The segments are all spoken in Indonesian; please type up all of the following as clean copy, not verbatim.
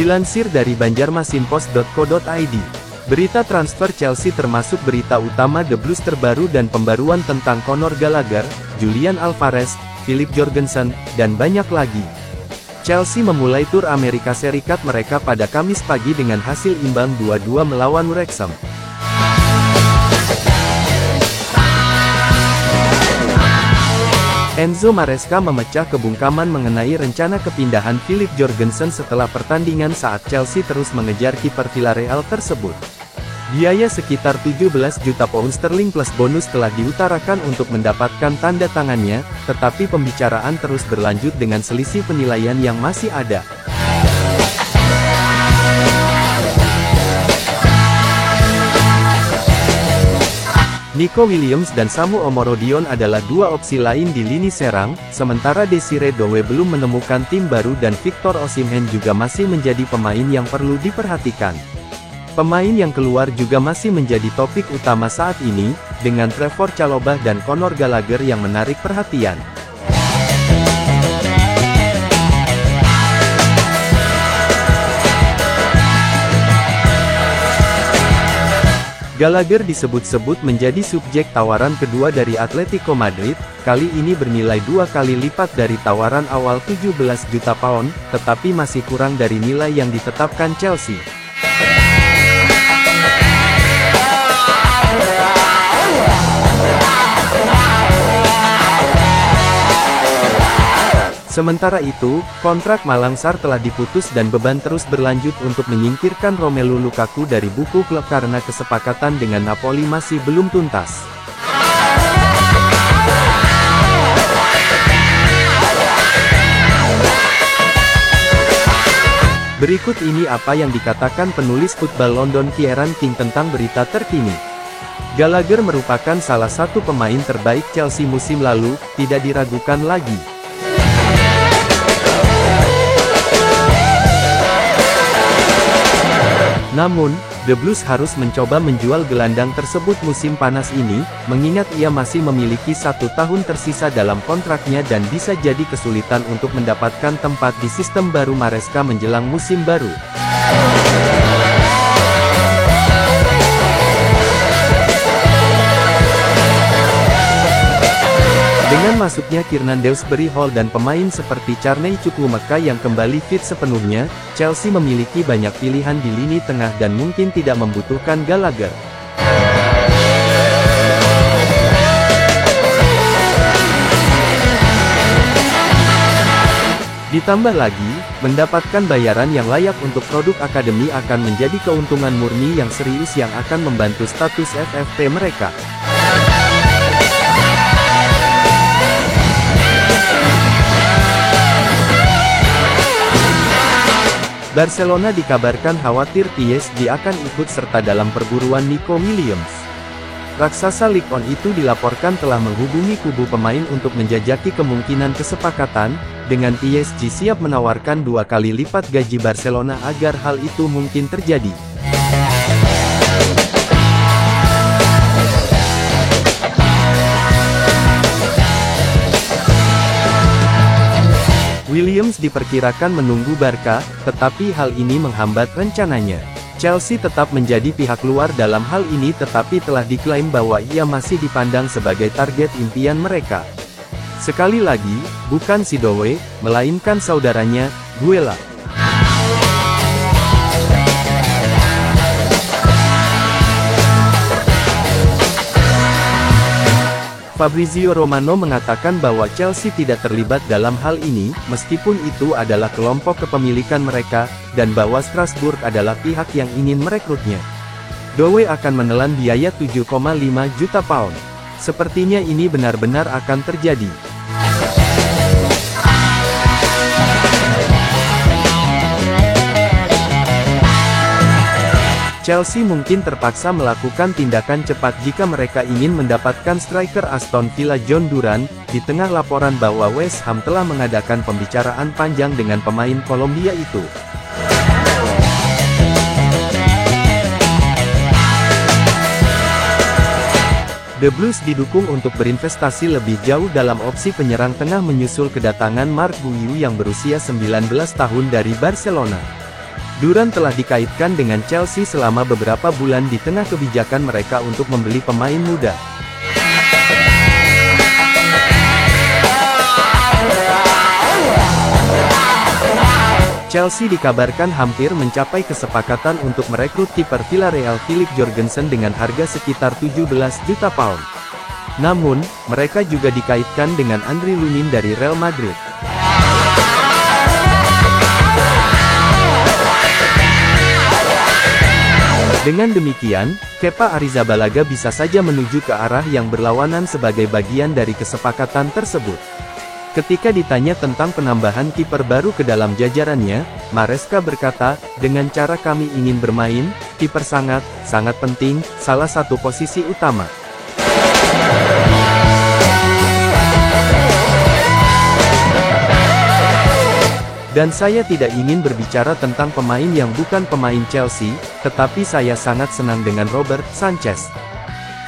Dilansir dari banjarmasinpost.co.id, berita transfer Chelsea termasuk berita utama The Blues terbaru dan pembaruan tentang Conor Gallagher, Julian Alvarez, Philip Jorgensen, dan banyak lagi. Chelsea memulai tur Amerika Serikat mereka pada Kamis pagi dengan hasil imbang 2-2 melawan Wrexham. Enzo Maresca memecah kebungkaman mengenai rencana kepindahan Philip Jorgensen setelah pertandingan saat Chelsea terus mengejar kiper Villarreal tersebut. Biaya sekitar 17 juta pound sterling plus bonus telah diutarakan untuk mendapatkan tanda tangannya, tetapi pembicaraan terus berlanjut dengan selisih penilaian yang masih ada. Nico Williams dan Samu Omorodion adalah dua opsi lain di lini serang, sementara Desire Doué belum menemukan tim baru dan Victor Osimhen juga masih menjadi pemain yang perlu diperhatikan. Pemain yang keluar juga masih menjadi topik utama saat ini, dengan Trevor Chalobah dan Conor Gallagher yang menarik perhatian. Gallagher disebut-sebut menjadi subjek tawaran kedua dari Atletico Madrid, kali ini bernilai 2 kali lipat dari tawaran awal 17 juta pound, tetapi masih kurang dari nilai yang ditetapkan Chelsea. Sementara itu, kontrak Malang Sarr telah diputus dan beban terus berlanjut untuk menyingkirkan Romelu Lukaku dari buku klub karena kesepakatan dengan Napoli masih belum tuntas. Berikut ini apa yang dikatakan penulis Football London Kieran King tentang berita terkini. Gallagher merupakan salah satu pemain terbaik Chelsea musim lalu, tidak diragukan lagi. Namun, The Blues harus mencoba menjual gelandang tersebut musim panas ini, mengingat ia masih memiliki 1 tahun tersisa dalam kontraknya dan bisa jadi kesulitan untuk mendapatkan tempat di sistem baru Maresca menjelang musim baru. Dengan masuknya Kiernan Dewsbury Hall dan pemain seperti Carney Chukwuemeka yang kembali fit sepenuhnya, Chelsea memiliki banyak pilihan di lini tengah dan mungkin tidak membutuhkan Gallagher. Ditambah lagi, mendapatkan bayaran yang layak untuk produk akademi akan menjadi keuntungan murni yang serius yang akan membantu status FFP mereka. Barcelona dikabarkan khawatir PSG akan ikut serta dalam perburuan Nico Williams. Raksasa Ligue 1 itu dilaporkan telah menghubungi kubu pemain untuk menjajaki kemungkinan kesepakatan, dengan PSG siap menawarkan 2 kali lipat gaji Barcelona agar hal itu mungkin terjadi. Williams diperkirakan menunggu Barca, tetapi hal ini menghambat rencananya. Chelsea tetap menjadi pihak luar dalam hal ini tetapi telah diklaim bahwa ia masih dipandang sebagai target impian mereka. Sekali lagi, bukan si Doué, melainkan saudaranya, Guela. Fabrizio Romano mengatakan bahwa Chelsea tidak terlibat dalam hal ini, meskipun itu adalah kelompok kepemilikan mereka, dan bahwa Strasbourg adalah pihak yang ingin merekrutnya. Doué akan menelan biaya 7,5 juta pound. Sepertinya ini benar-benar akan terjadi. Chelsea mungkin terpaksa melakukan tindakan cepat jika mereka ingin mendapatkan striker Aston Villa John Duran, di tengah laporan bahwa West Ham telah mengadakan pembicaraan panjang dengan pemain Kolombia itu. The Blues didukung untuk berinvestasi lebih jauh dalam opsi penyerang tengah menyusul kedatangan Marc Guiu yang berusia 19 tahun dari Barcelona. Duran telah dikaitkan dengan Chelsea selama beberapa bulan di tengah kebijakan mereka untuk membeli pemain muda. Chelsea dikabarkan hampir mencapai kesepakatan untuk merekrut kiper Villarreal Philip Jorgensen dengan harga sekitar 17 juta pound. Namun, mereka juga dikaitkan dengan Andriy Lunin dari Real Madrid. Dengan demikian, Kepa Arrizabalaga bisa saja menuju ke arah yang berlawanan sebagai bagian dari kesepakatan tersebut. Ketika ditanya tentang penambahan kiper baru ke dalam jajarannya, Maresca berkata, "Dengan cara kami ingin bermain, kiper sangat penting, salah satu posisi utama." Dan saya tidak ingin berbicara tentang pemain yang bukan pemain Chelsea, tetapi saya sangat senang dengan Robert Sanchez.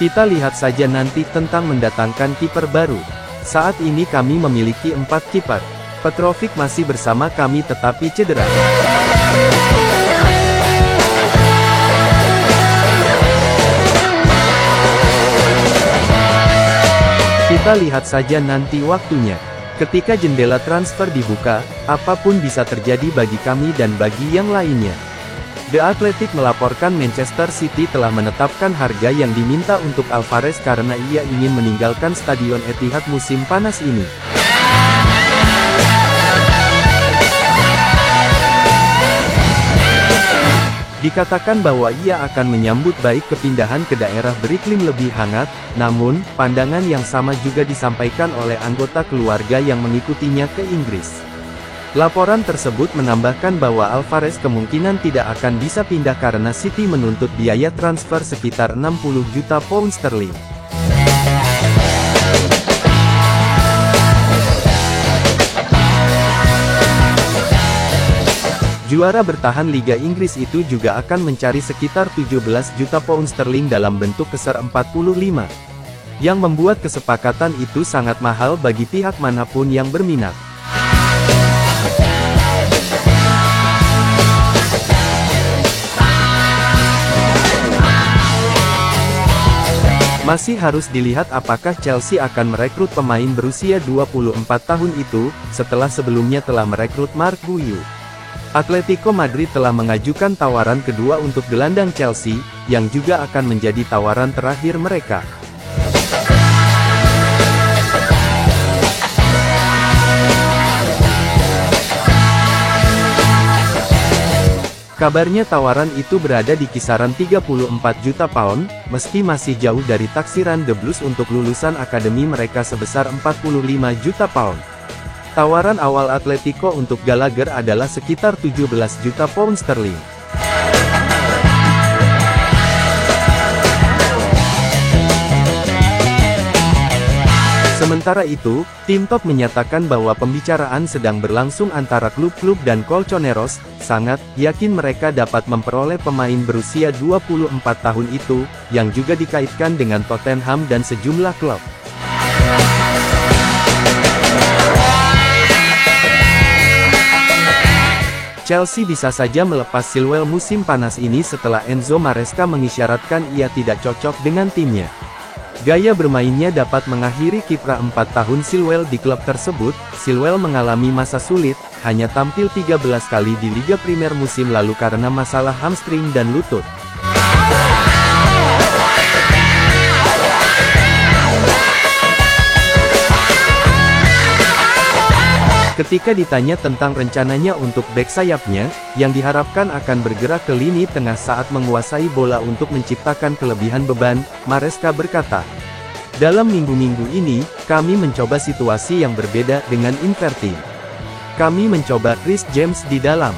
Kita lihat saja nanti tentang mendatangkan kiper baru. Saat ini kami memiliki 4 kiper. Petrovic masih bersama kami tetapi cedera. Kita lihat saja nanti waktunya. Ketika jendela transfer dibuka, apapun bisa terjadi bagi kami dan bagi yang lainnya. The Athletic melaporkan Manchester City telah menetapkan harga yang diminta untuk Alvarez karena ia ingin meninggalkan Stadion Etihad musim panas ini. Dikatakan bahwa ia akan menyambut baik kepindahan ke daerah beriklim lebih hangat, namun, pandangan yang sama juga disampaikan oleh anggota keluarga yang mengikutinya ke Inggris. Laporan tersebut menambahkan bahwa Alvarez kemungkinan tidak akan bisa pindah karena City menuntut biaya transfer sekitar 60 juta pound sterling. Juara bertahan Liga Inggris itu juga akan mencari sekitar 17 juta pound sterling dalam bentuk keser 45. Yang membuat kesepakatan itu sangat mahal bagi pihak manapun yang berminat. Masih harus dilihat apakah Chelsea akan merekrut pemain berusia 24 tahun itu, setelah sebelumnya telah merekrut Marc Guiu. Atletico Madrid telah mengajukan tawaran kedua untuk gelandang Chelsea, yang juga akan menjadi tawaran terakhir mereka. Kabarnya tawaran itu berada di kisaran 34 juta pound, meski masih jauh dari taksiran The Blues untuk lulusan akademi mereka sebesar 45 juta pound. Tawaran awal Atletico untuk Gallagher adalah sekitar 17 juta pound sterling. Sementara itu, tim top menyatakan bahwa pembicaraan sedang berlangsung antara klub-klub dan Colchoneros, sangat yakin mereka dapat memperoleh pemain berusia 24 tahun itu, yang juga dikaitkan dengan Tottenham dan sejumlah klub. Chelsea bisa saja melepas Chilwell musim panas ini setelah Enzo Maresca mengisyaratkan ia tidak cocok dengan timnya. Gaya bermainnya dapat mengakhiri kiprah 4 tahun Chilwell di klub tersebut. Chilwell mengalami masa sulit, hanya tampil 13 kali di Liga Primer musim lalu karena masalah hamstring dan lutut. Ketika ditanya tentang rencananya untuk bek sayapnya, yang diharapkan akan bergerak ke lini tengah saat menguasai bola untuk menciptakan kelebihan beban, Maresca berkata, "Dalam minggu-minggu ini, kami mencoba situasi yang berbeda dengan inverting. Kami mencoba Chris James di dalam.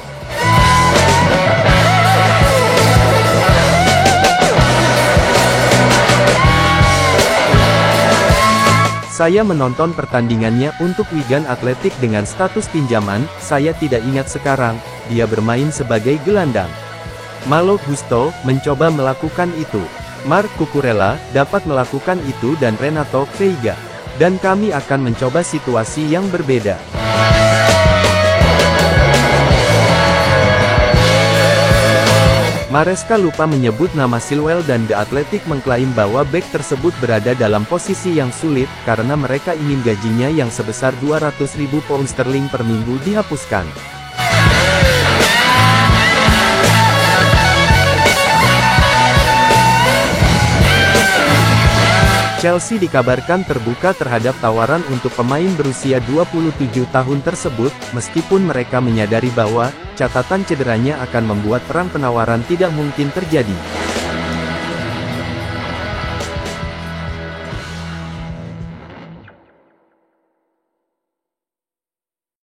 Saya menonton pertandingannya untuk Wigan Athletic dengan status pinjaman, saya tidak ingat sekarang, dia bermain sebagai gelandang. Malo Gusto mencoba melakukan itu. Marc Cucurella dapat melakukan itu dan Renato Veiga. Dan kami akan mencoba situasi yang berbeda." Maresca lupa menyebut nama Chilwell dan The Athletic mengklaim bahwa bek tersebut berada dalam posisi yang sulit, karena mereka ingin gajinya yang sebesar 200.000 pound sterling per minggu dihapuskan. Chelsea dikabarkan terbuka terhadap tawaran untuk pemain berusia 27 tahun tersebut, meskipun mereka menyadari bahwa catatan cederanya akan membuat perang penawaran tidak mungkin terjadi.